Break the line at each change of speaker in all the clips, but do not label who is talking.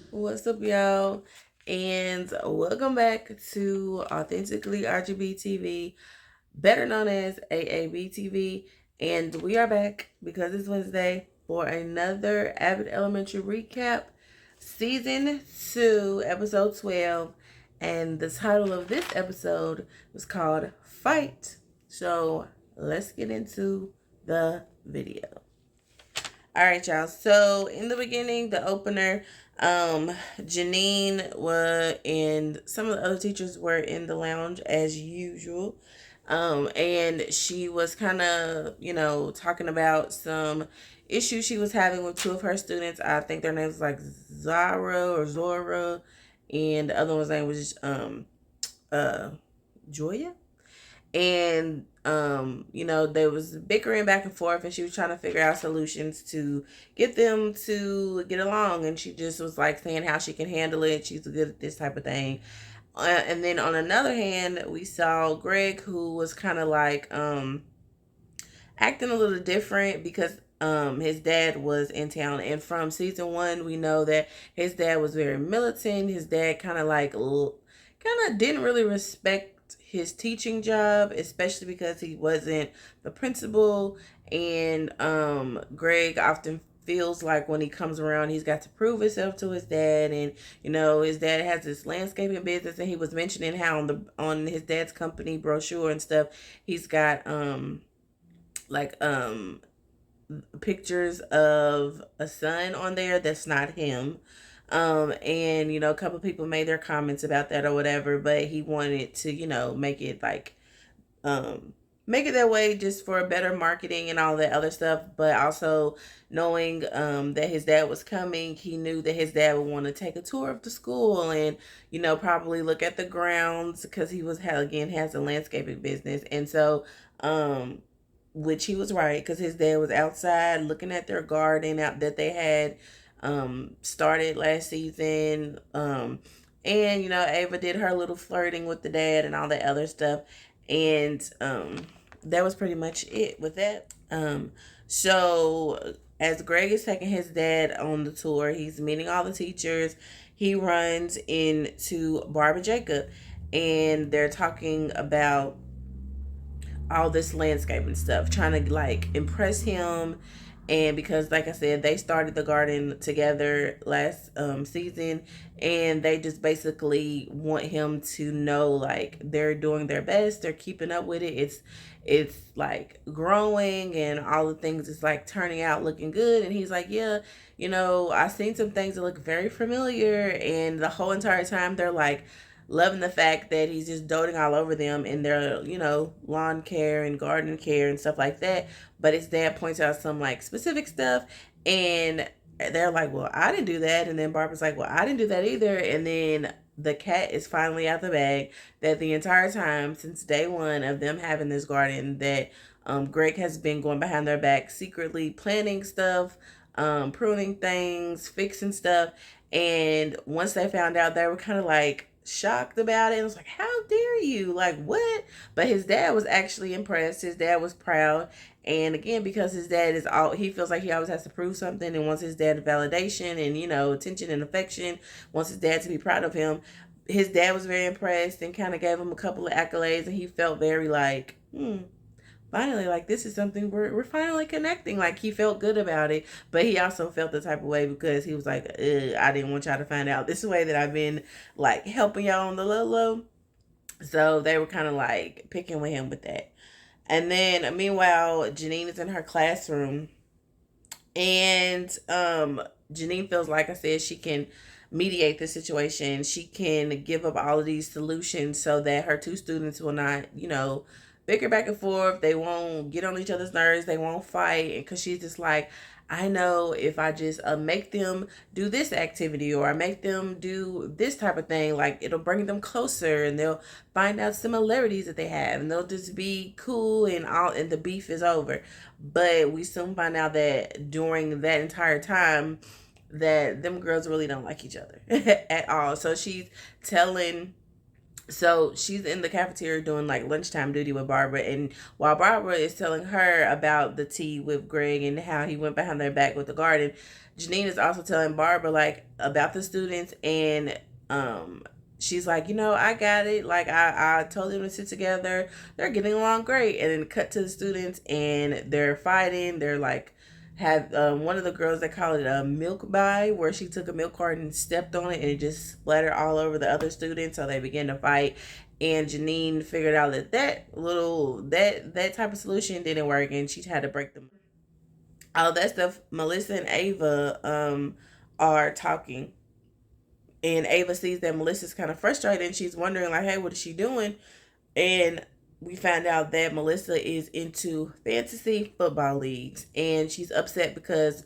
What's up, y'all? And welcome back to Authentically RGB TV, better known as AAB TV. And we are back because it's Wednesday for another Abbott Elementary recap, season 2, episode 12. And the title of this episode was called Fight. So let's get into the video. All right, y'all. So in the beginning, the opener, Janine was and some of the other teachers were in the lounge as usual. And she was kind of, talking about some issues she was having with two of her students. I think their names like Zara or Zora, and the other one's name was uh Joya. And they was bickering back and forth, and she was trying to figure out solutions to get them to get along. And she just was like saying how she can handle it, she's good at this type of thing. And then on another hand, we saw Greg, who was kind of like acting a little different because his dad was in town. And from season 1, we know that his dad was very militant. His dad kind of didn't really respect his teaching job, especially because he wasn't the principal. And Greg often feels like when he comes around, he's got to prove himself to his dad. And his dad has this landscaping business, and he was mentioning how on his dad's company brochure and stuff, he's got like pictures of a son on there that's not him. And a couple people made their comments about that or whatever, but he wanted to, make it um make it that way just for better marketing and all that other stuff. But also knowing that his dad was coming, he knew that his dad would want to take a tour of the school and probably look at the grounds, because he was again has a landscaping business. And so which he was right, because his dad was outside looking at their garden out that they had started last season. And Ava did her little flirting with the dad and all that other stuff. And that was pretty much it with that. So as Greg is taking his dad on the tour, he's meeting all the teachers. He runs into Barbara Jacob, and they're talking about all this landscaping stuff, trying to like impress him. And because, like I said, they started the garden together last season, and they just basically want him to know like they're doing their best, they're keeping up with it. It's like growing, and all the things is like turning out looking good. And he's like, yeah, I seen some things that look very familiar. And the whole entire time they're like loving the fact that he's just doting all over them in their, lawn care and garden care and stuff like that. But his dad points out some like specific stuff, and they're like, well, I didn't do that. And then Barbara's like, well, I didn't do that either. And then the cat is finally out the bag that the entire time since day one of them having this garden, that Greg has been going behind their back, secretly planning stuff, pruning things, fixing stuff. And once they found out, they were kind of like shocked about it. It was like, how dare you? Like, what? But his dad was actually impressed. His dad was proud. And again, because his dad is all, he feels like he always has to prove something and wants his dad validation and, attention and affection, wants his dad to be proud of him. His dad was very impressed and kind of gave him a couple of accolades, and he felt very like, finally, like, this is something we're finally connecting. Like, he felt good about it, but he also felt the type of way because he was like, I didn't want y'all to find out this way that I've been like helping y'all on the low. So they were kind of like picking with him with that. And then meanwhile, Janine is in her classroom, and Janine feels like I said she can mediate the situation. She can give up all of these solutions so that her two students will not, bicker back and forth. They won't get on each other's nerves. They won't fight. Because she's just like, I know if I just make them do this activity, or I make them do this type of thing, like it'll bring them closer, and they'll find out similarities that they have, and they'll just be cool, and all, and the beef is over. But we soon find out that during that entire time, that them girls really don't like each other at all. So she's telling So she's in the cafeteria doing like lunchtime duty with Barbara, and while Barbara is telling her about the tea with Greg and how he went behind their back with the garden, Janine is also telling Barbara like about the students, and um she's like, I got it. Like I told them to sit together. They're getting along great. And then cut to the students, and they're fighting. They're like had one of the girls, they call it a milk buy, where she took a milk carton and stepped on it and it just splattered all over the other students, so they began to fight. And Janine figured out that that type of solution didn't work, and she had to break them. All that stuff, Melissa and Ava are talking, and Ava sees that Melissa's kind of frustrated, and she's wondering like, hey, what is she doing? And we find out that Melissa is into fantasy football leagues, and she's upset because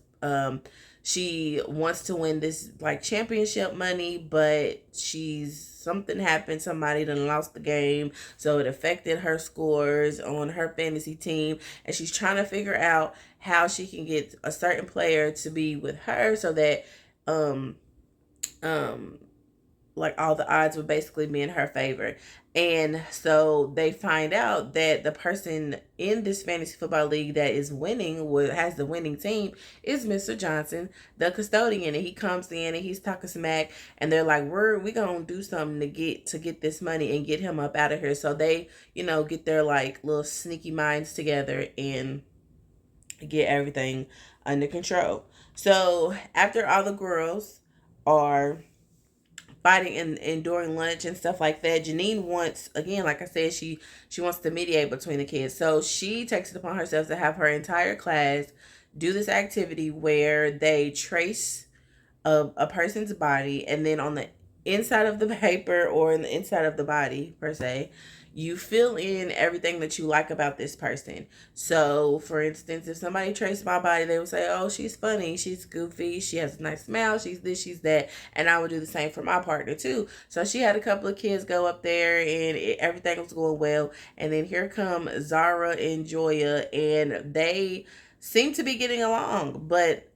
she wants to win this like championship money, but she's something happened. Somebody done lost the game, so it affected her scores on her fantasy team, and she's trying to figure out how she can get a certain player to be with her so that um um like all the odds would basically be in her favor. And so they find out that the person in this fantasy football league that is winning, has the winning team, is Mr. Johnson, the custodian. And he comes in and he's talking smack, and they're like, we gonna do something to get this money and get him up out of here. So they, get their like little sneaky minds together and get everything under control. So after all the girls are fighting and during lunch and stuff like that, Janine wants, again, like I said, she wants to mediate between the kids. So she takes it upon herself to have her entire class do this activity where they trace a person's body, and then on the inside of the paper, or in the inside of the body per se, you fill in everything that you like about this person. So for instance, if somebody traced my body, they would say, oh, she's funny, she's goofy, she has a nice smile, she's this, she's that. And I would do the same for my partner too. So she had a couple of kids go up there, and everything was going well. And then here come Zara and Joya, and they seem to be getting along, but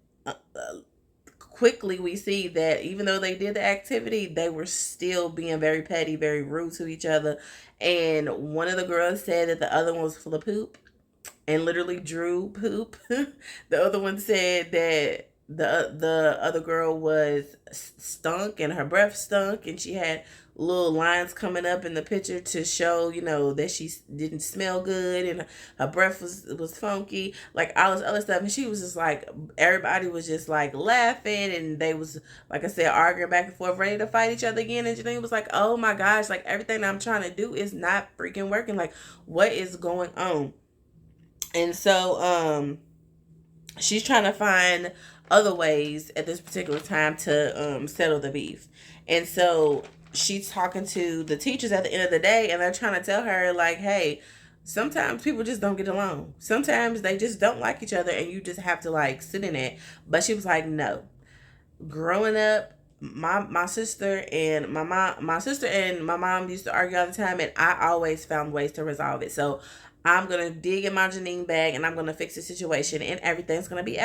quickly we see that even though they did the activity, they were still being very petty, very rude to each other. And one of the girls said that the other one was full of poop and literally drew poop. The other one said that the other girl was stunk and her breath stunk, and she had little lines coming up in the picture to show, that she didn't smell good, and her breath was funky, like all this other stuff. And she was just like, everybody was just like laughing, and they was, like I said, arguing back and forth, ready to fight each other again. And Janine was like, oh my gosh, like everything I'm trying to do is not freaking working. Like, what is going on? And so she's trying to find other ways at this particular time to settle the beef. And so she's talking to the teachers at the end of the day, and they're trying to tell her like, hey, sometimes people just don't get along, sometimes they just don't like each other, and you just have to like sit in it. But she was like, no, growing up, my sister and my mom used to argue all the time, and I always found ways to resolve it. So I'm gonna dig in my Janine bag, and I'm gonna fix the situation, and everything's gonna be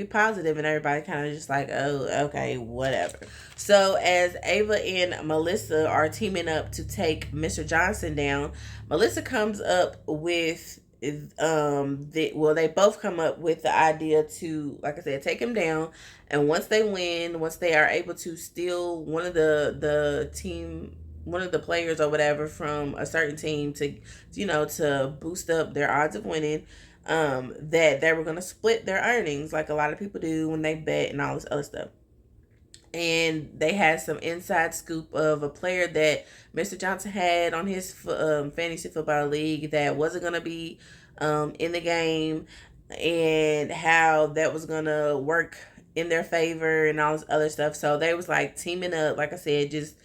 positive. And everybody kind of just like, oh, okay, whatever. So as Ava and Melissa are teaming up to take Mr. Johnson down, Melissa comes up with they both come up with the idea to, like I said, take him down. And once they win, once they are able to steal one of the team, one of the players or whatever from a certain team, to boost up their odds of winning, that they were going to split their earnings like a lot of people do when they bet and all this other stuff. And they had some inside scoop of a player that Mr. Johnson had on his fantasy football league that wasn't going to be in the game, and how that was going to work in their favor and all this other stuff. So they was like teaming up, like I said, just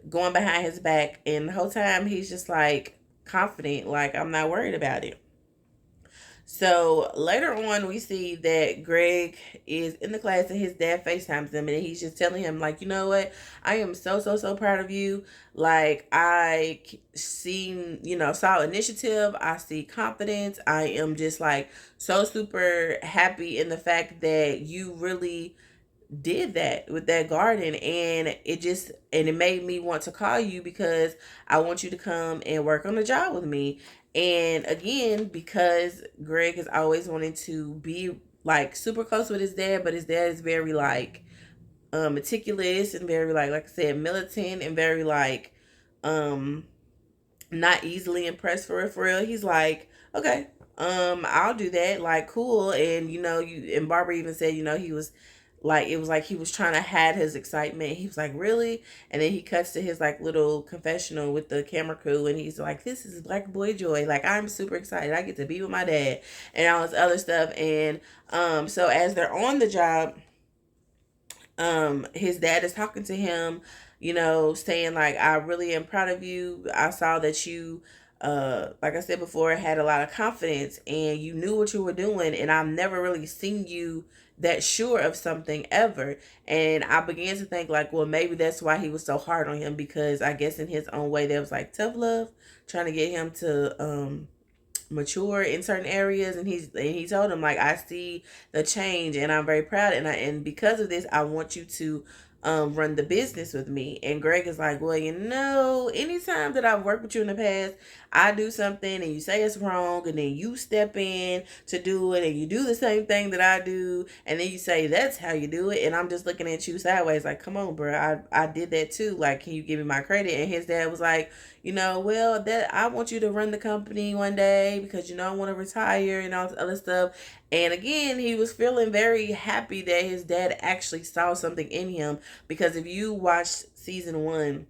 going behind his back. And the whole time he's just like confident, like, I'm not worried about it. So later on, we see that Greg is in the class, and his dad FaceTimes him, and he's just telling him, like, you know what? I am so, so, so proud of you. Like, I seen, saw initiative. I see confidence. I am just like so super happy in the fact that you really did that with that garden, and it made me want to call you because I want you to come and work on the job with me. And again, because Greg has always wanted to be like super close with his dad, but his dad is very like meticulous and very like I said, militant, and very like um not easily impressed for real. He's like, okay, I'll do that. Like, cool. And you and Barbara even said, he was like, it was like he was trying to hide his excitement. He was like, really? And then he cuts to his like little confessional with the camera crew, and he's like, this is Black Boy Joy. Like, I'm super excited. I get to be with my dad and all this other stuff. And so as they're on the job, his dad is talking to him, saying like, I really am proud of you. I saw that you like I said before, had a lot of confidence and you knew what you were doing, and I've never really seen you that sure of something ever. And I began to think like, well, maybe that's why he was so hard on him, because I guess in his own way there was like tough love trying to get him to mature in certain areas. And he told him like, I see the change and I'm very proud, and because of this I want you to run the business with me. And Greg is like, well, anytime that I've worked with you in the past, I do something and you say it's wrong, and then you step in to do it, and you do the same thing that I do, and then you say that's how you do it, and I'm just looking at you sideways like, come on, bro, I did that too. Like, can you give me my credit? And his dad was like, well, that I want you to run the company one day because I want to retire and all this other stuff. And again, he was feeling very happy that his dad actually saw something in him, because if you watched season 1,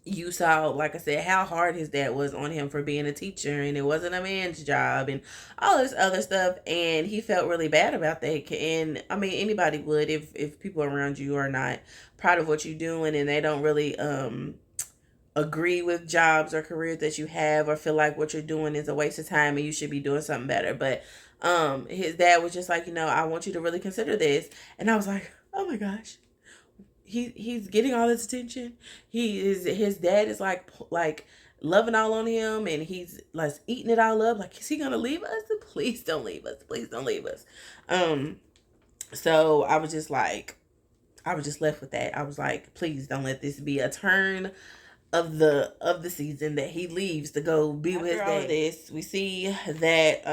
you saw, like I said, how hard his dad was on him for being a teacher, and it wasn't a man's job and all this other stuff. And he felt really bad about that. And I mean, anybody would, if people around you are not proud of what you're doing, and they don't really agree with jobs or careers that you have, or feel like what you're doing is a waste of time and you should be doing something better. But his dad was just like, I want you to really consider this. And I was like, oh my gosh, he's getting all this attention. His dad is like loving all on him, and he's like eating it all up. Like, is he gonna leave us? Please don't leave us. Please don't leave us. So I was just left with that. I was like, please don't let this be a turn of the season that he leaves to go be with his dad. After all of this, we see that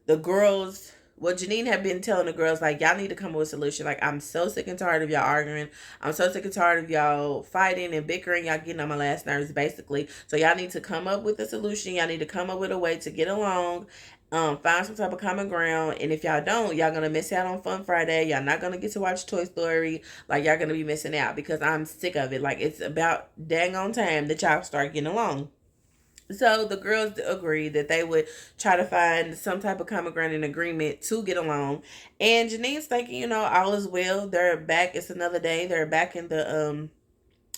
the girls, well, Janine had been telling the girls like, y'all need to come up with a solution. Like, I'm so sick and tired of y'all arguing. I'm so sick and tired of y'all fighting and bickering. Y'all getting on my last nerves, basically. So y'all need to come up with a solution. Y'all need to come up with a way to get along. Find some type of common ground. And if y'all don't, y'all gonna miss out on Fun Friday. Y'all not gonna get to watch Toy Story. Like, y'all gonna be missing out, because I'm sick of it. Like, it's about dang on time that y'all start getting along. So the girls agreed that they would try to find some type of common ground and agreement to get along. And Janine's thinking, all is well. They're back. It's another day. They're back in the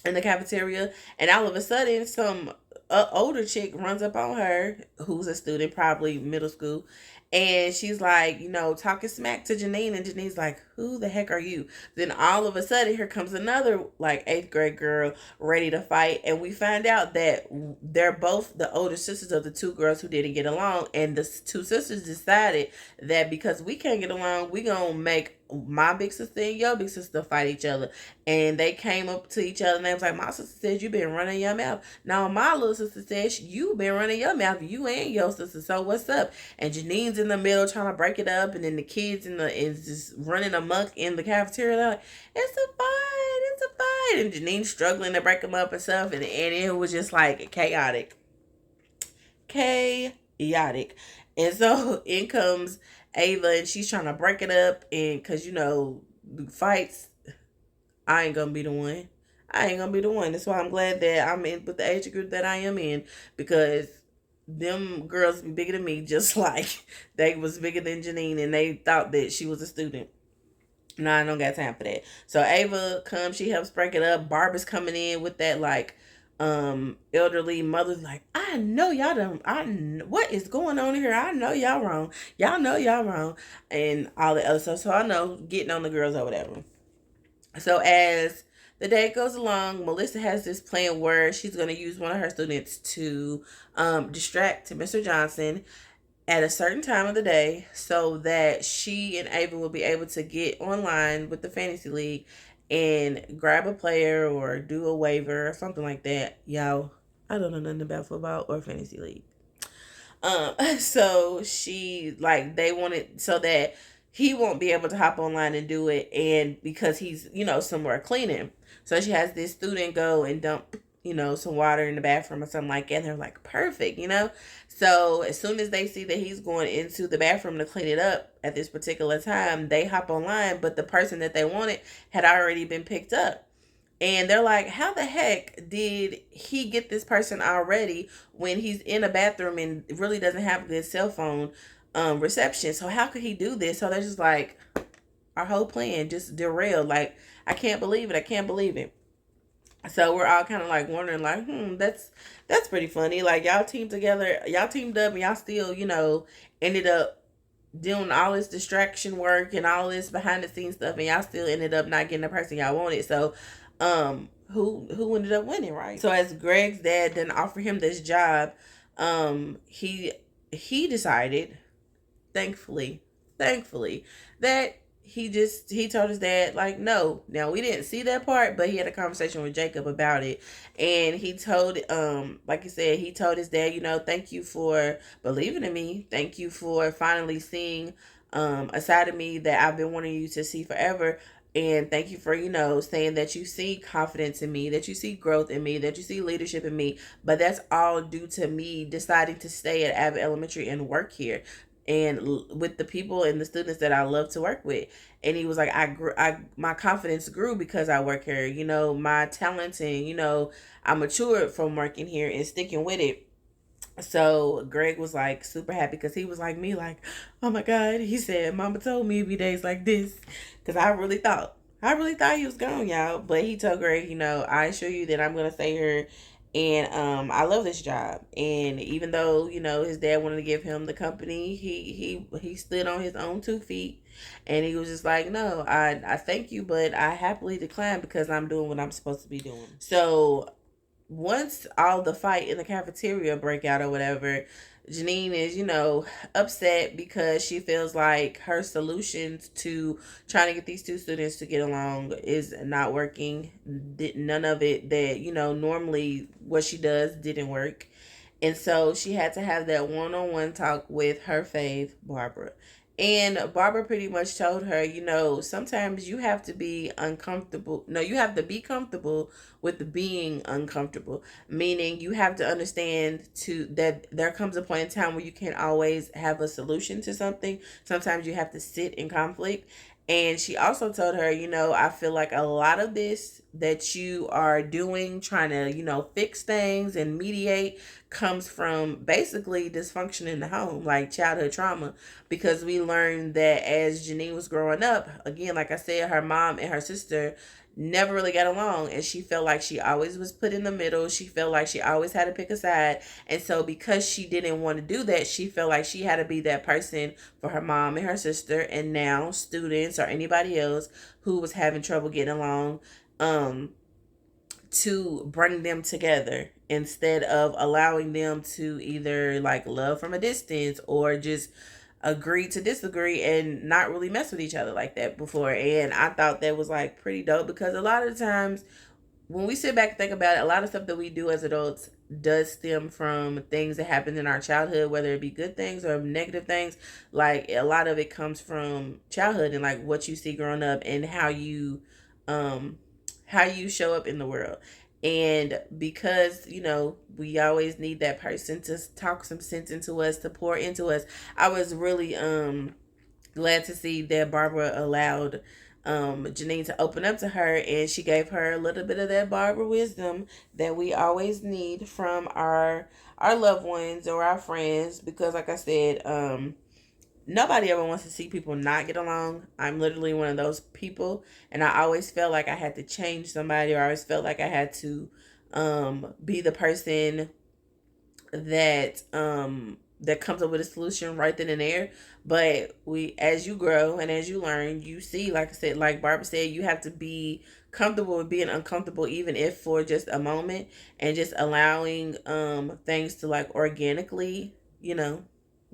cafeteria, and all of a sudden some older chick runs up on her, who's a student, probably middle school, and she's like, talking smack to Janine, and Janine's like, who the heck are you? Then all of a sudden here comes another like 8th grade girl ready to fight, and we find out that they're both the older sisters of the two girls who didn't get along. And the two sisters decided that because we can't get along, we gonna make my big sister and your big sister fight each other. And they came up to each other, and they was like, my sister says you been running your mouth. Now my little sister says you been running your mouth, you and your sister, so what's up? And Janine's in the middle trying to break it up, and then the kids is just running amok in the cafeteria. They're like, it's a fight, and Janine's struggling to break them up and stuff, and it was just like chaotic. And so in comes Ava, and she's trying to break it up, and because fights, I ain't gonna be the one. That's why I'm glad that I'm in with the age group that I am in, because them girls be bigger than me, just like they was bigger than Janine, and they thought that she was a student. No, I don't got time for that. So Ava comes, she helps break it up. Barbara's coming in with that like elderly mother's like, I know y'all don't, what is going on here? I know y'all wrong. Y'all know y'all wrong. And all the other stuff. So I know, getting on the girls or whatever. So as the day goes along, Melissa has this plan where she's going to use one of her students to distract Mr. Johnson. at a certain time of the day so that she and Ava will be able to get online with the fantasy league and grab a player or do a waiver or something like that. Y'all, I don't know nothing about football or fantasy league. So she like they wanted so that he won't be able to hop online and do it, and because he's somewhere cleaning, so she has this student go and dump some water in the bathroom or something like that. And they're like, perfect. So as soon as they see that he's going into the bathroom to clean it up at this particular time, they hop online, but the person that they wanted had already been picked up. And they're like, how the heck did he get this person already when he's in a bathroom and really doesn't have good cell phone reception? So how could he do this? So they're just like, our whole plan just derailed. Like, I can't believe it. I can't believe it. So we're all kind of like wondering, like, that's pretty funny. Like, y'all teamed together, y'all teamed up, and y'all still, ended up doing all this distraction work and all this behind the scenes stuff, and y'all still ended up not getting the person y'all wanted. So who ended up winning, right? So as Greg's dad didn't offer him this job, he decided, thankfully, that he told his dad, like, no. Now we didn't see that part, but he had a conversation with Jacob about it, and he told like he said, he told his dad, thank you for believing in me, thank you for finally seeing a side of me that I've been wanting you to see forever. And thank you for, saying that you see confidence in me, that you see growth in me, that you see leadership in me. But that's all due to me deciding to stay at Abbott Elementary and work here and with the people and the students that I love to work with. And he was like, my confidence grew because I work here. My talents and, I matured from working here and sticking with it. So Greg was like super happy because he was like me, like, oh my God. He said, Mama told me it'd be days like this, because I really thought he was gone, y'all. But he told Greg, I assure you that I'm gonna stay here, and I love this job. And even though his dad wanted to give him the company, he stood on his own 2 feet, and he was just like, no, I thank you, but I happily decline because I'm doing what I'm supposed to be doing. So once all the fight in the cafeteria break out or whatever, Janine is, upset because she feels like her solutions to trying to get these two students to get along is not working. None of it that, normally what she does didn't work. And so she had to have that one-on-one talk with her fave, Barbara. And Barbara pretty much told her, sometimes you have to be uncomfortable. No, you have to be comfortable with being uncomfortable. Meaning you have to understand that there comes a point in time where you can't always have a solution to something. Sometimes you have to sit in conflict. And she also told her, I feel like a lot of this that you are doing, trying to, fix things and mediate, comes from basically dysfunction in the home, like childhood trauma. Because we learned that as Janine was growing up, again, like I said, her mom and her sister never really got along, and she felt like she always was put in the middle. She felt like she always had to pick a side. And so because she didn't want to do that, she felt like she had to be that person for her mom and her sister, and now students or anybody else who was having trouble getting along, to bring them together instead of allowing them to either like love from a distance or just agree to disagree and not really mess with each other like that before. And I thought that was like pretty dope, because a lot of the times when we sit back and think about it, a lot of stuff that we do as adults does stem from things that happened in our childhood, whether it be good things or negative things. Like a lot of it comes from childhood and like what you see growing up and um how you show up in the world. And because we always need that person to talk some sense into us, to pour into us, I was really glad to see that Barbara allowed Janine to open up to her, and she gave her a little bit of that Barbara wisdom that we always need from our loved ones or our friends. Because like I said, nobody ever wants to see people not get along. I'm literally one of those people, and I always felt like I had to change somebody, or I always felt like I had to be the person that comes up with a solution right then and there. But as you grow and as you learn, you see, like I said, like Barbara said, you have to be comfortable with being uncomfortable, even if for just a moment, and just allowing things to like organically,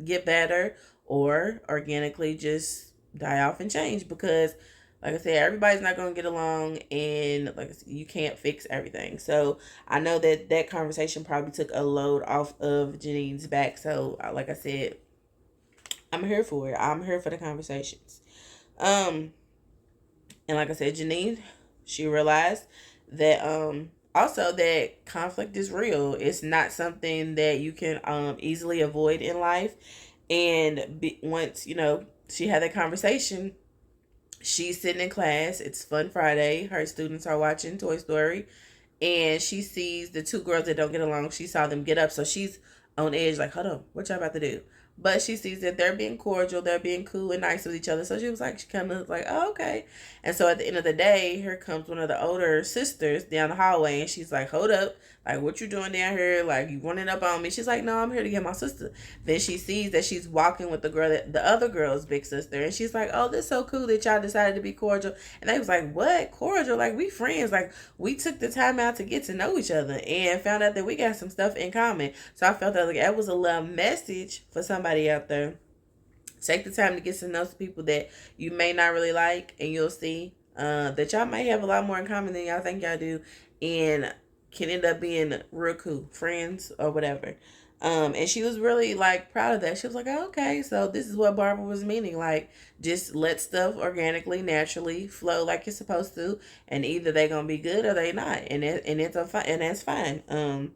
get better or organically just die off and change, because like I said, everybody's not going to get along, and like I said, you can't fix everything. So I know that that conversation probably took a load off of Janine's back. So like I said, I'm here for it. I'm here for the conversations. Um, and like I said, Janine, she realized that also that conflict is real. It's not something that you can easily avoid in life. And once she had that conversation, she's sitting in class. It's Fun Friday. Her students are watching Toy Story, and she sees the two girls that don't get along. She saw them get up, so she's on edge, like, hold on, what y'all about to do? But she sees that they're being cordial, they're being cool and nice with each other. So she was like, she kind of like, oh, okay. And so at the end of the day, here comes one of the older sisters down the hallway, and she's like, hold up, like, what you doing down here? Like, you running up on me? She's like, no, I'm here to get my sister. Then she sees that she's walking with the girl, that the other girl's big sister, and she's like, oh, this is so cool that y'all decided to be cordial. And they was like, what cordial? Like, we friends. Like, we took the time out to get to know each other and found out that we got some stuff in common. So I felt that like that was a little message for somebody out there. Take the time to get to know some people that you may not really like, and you'll see that y'all may have a lot more in common than y'all think y'all do, and can end up being real cool friends or whatever. And she was really like proud of that. She was like, oh, okay, so this is what Barbara was meaning. Like, just let stuff organically, naturally flow like it's supposed to, and either they gonna be good or they not, and that's fine.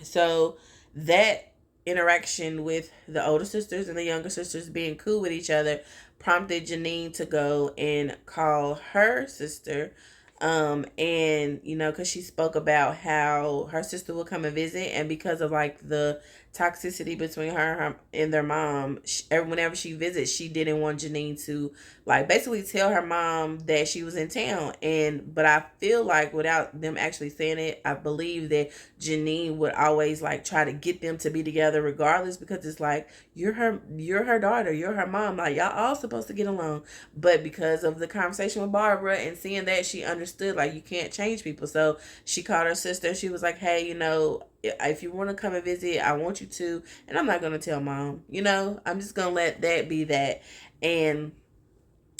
So that interaction with the older sisters and the younger sisters being cool with each other prompted Janine to go and call her sister. And because she spoke about how her sister would come and visit, and because of like the toxicity between her and their mom, whenever she visits, she didn't want Janine to like basically tell her mom that she was in town. But I feel like without them actually saying it, I believe that Janine would always like try to get them to be together regardless, because it's like, you're her daughter, you're her mom, like y'all all supposed to get along. But because of the conversation with Barbara and seeing that, she understood like you can't change people. So she called her sister. She was like, hey, if you want to come and visit, I want you to, and I'm not going to tell mom, I'm just going to let that be that. And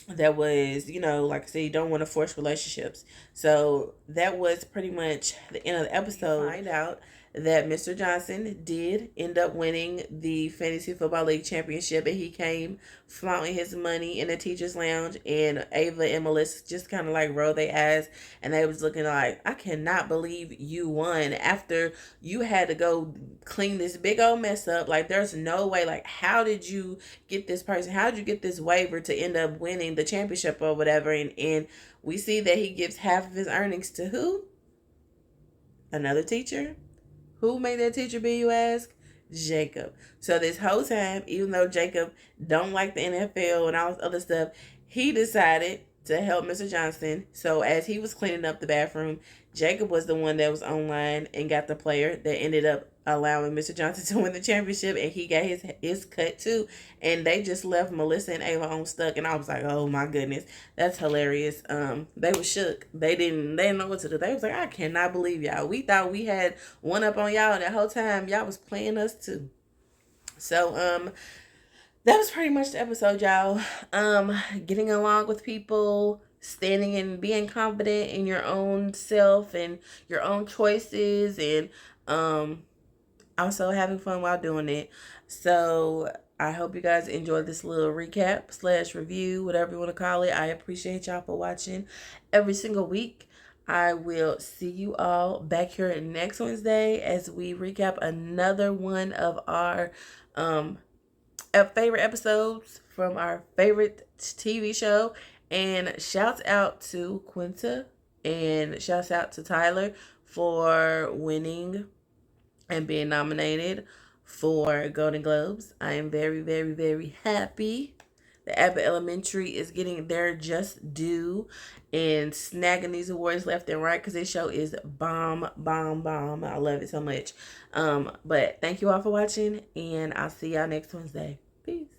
that was, like I said, you don't want to force relationships. So that was pretty much the end of the episode. Find out that Mr. Johnson did end up winning the Fantasy Football League championship, and he came flaunting his money in the teacher's lounge, and Ava and Melissa just kind of like rolled their eyes, and they was looking like, I cannot believe you won after you had to go clean this big old mess up. Like, there's no way. Like, how did you get this person? How did you get this waiver to end up winning the championship or whatever? And we see that he gives half of his earnings to who? Another teacher. Who made that teacher be, you ask? Jacob. So this whole time, even though Jacob don't like the NFL and all this other stuff, he decided to help Mr. Johnson. So as he was cleaning up the bathroom, Jacob was the one that was online and got the player that ended up allowing Mr. Johnson to win the championship, and he got his cut too. And they just left Melissa and Ava on stuck, and I was like, oh my goodness, that's hilarious. They were shook. They didn't know what to do. They was like, I cannot believe y'all. We thought we had one up on y'all, and the whole time y'all was playing us too. So that was pretty much the episode, y'all. Getting along with people, standing and being confident in your own self and your own choices, and also having fun while doing it. So I hope you guys enjoyed this little recap / review, whatever you want to call it. I appreciate y'all for watching every single week. I will see you all back here next Wednesday as we recap another one of our favorite episodes from our favorite TV show. And shouts out to Quinta and shouts out to Tyler for winning and being nominated for Golden Globes. I am very, very, very happy. The Abbott Elementary is getting their just due and snagging these awards left and right, because this show is bomb, bomb, bomb. I love it so much. But thank you all for watching, and I'll see y'all next Wednesday. Peace.